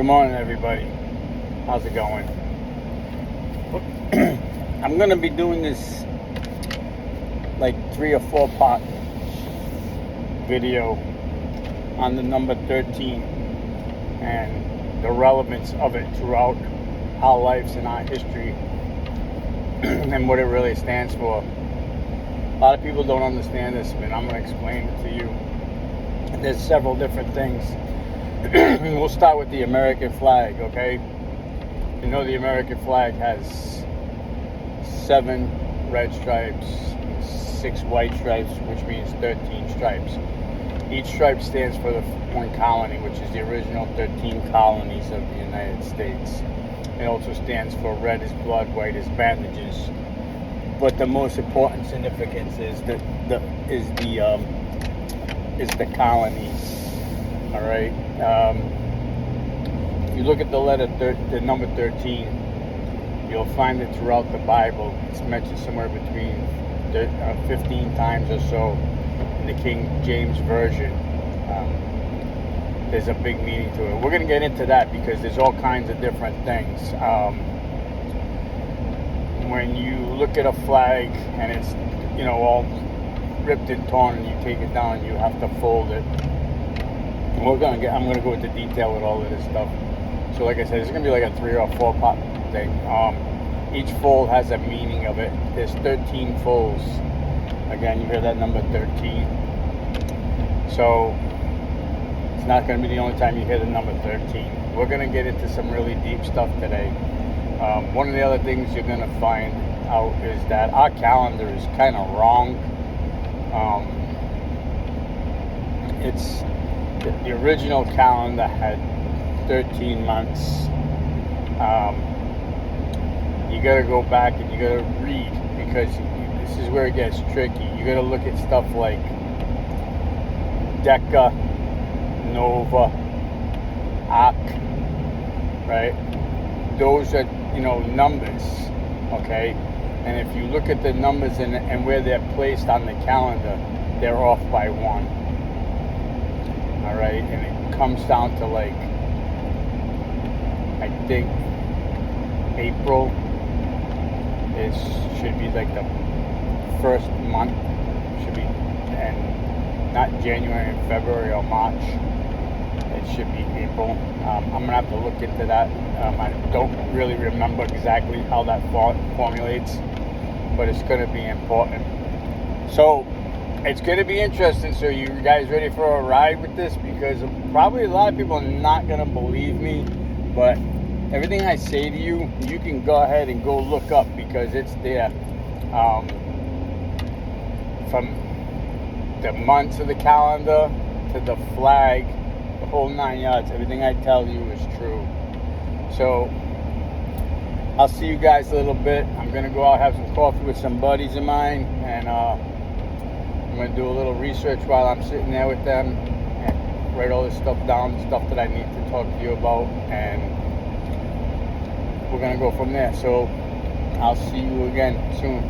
Good morning, everybody. How's it going? I'm gonna be doing this like 3 or 4 part video on the number 13 and the relevance of it throughout our lives and our history and what it really stands for. A lot of people don't understand this, but I'm gonna explain it to you. There's several different things. We'll start with the American flag, okay? You know the American flag has 7 red stripes, 6 white stripes, which means 13 stripes. Each stripe stands for the one colony, which is the original 13 colonies of the United States. It also stands for red is blood, white is bandages. But the most important significance is the colonies. All right. If you look at the number 13, you'll find it throughout the Bible. It's mentioned somewhere between 15 times or so in the King James Version. There's a big meaning to it. We're going to get into that because there's all kinds of different things. When you look at a flag and it's, all ripped and torn, and you take it down, you have to fold it. I'm going to go into detail with all of this stuff. So like I said, it's going to be like a 3 or 4 part thing. Each fold has a meaning of it. There's 13 folds. Again, you hear that number 13. So it's not going to be the only time you hear the number 13. We're going to get into some really deep stuff today. One of the other things you're going to find out is that our calendar is kind of wrong. It's the original calendar had 13 months. You got to go back and you got to read, because this is where it gets tricky. You got to look at stuff like Deca, Nova, Ak, right? Those are, numbers, okay? And if you look at the numbers and where they're placed on the calendar, they're off by 1. All right, and it comes down to I think April should be like the first month, should be, and not January and February or March. It should be April. I'm gonna have to look into that. I don't really remember exactly how that formulates, but it's gonna be important. So it's going to be interesting. So you guys ready for a ride with this? Because probably a lot of people are not going to believe me, but everything I say to you, you can go ahead and go look up, because it's there. From the months of the calendar to the flag, the whole 9 yards, everything I tell you is true. So I'll see you guys a little bit. I'm going to go out, have some coffee with some buddies of mine, and I'm going to do a little research while I'm sitting there with them and write all this stuff down, the stuff that I need to talk to you about, and we're going to go from there. So I'll see you again soon.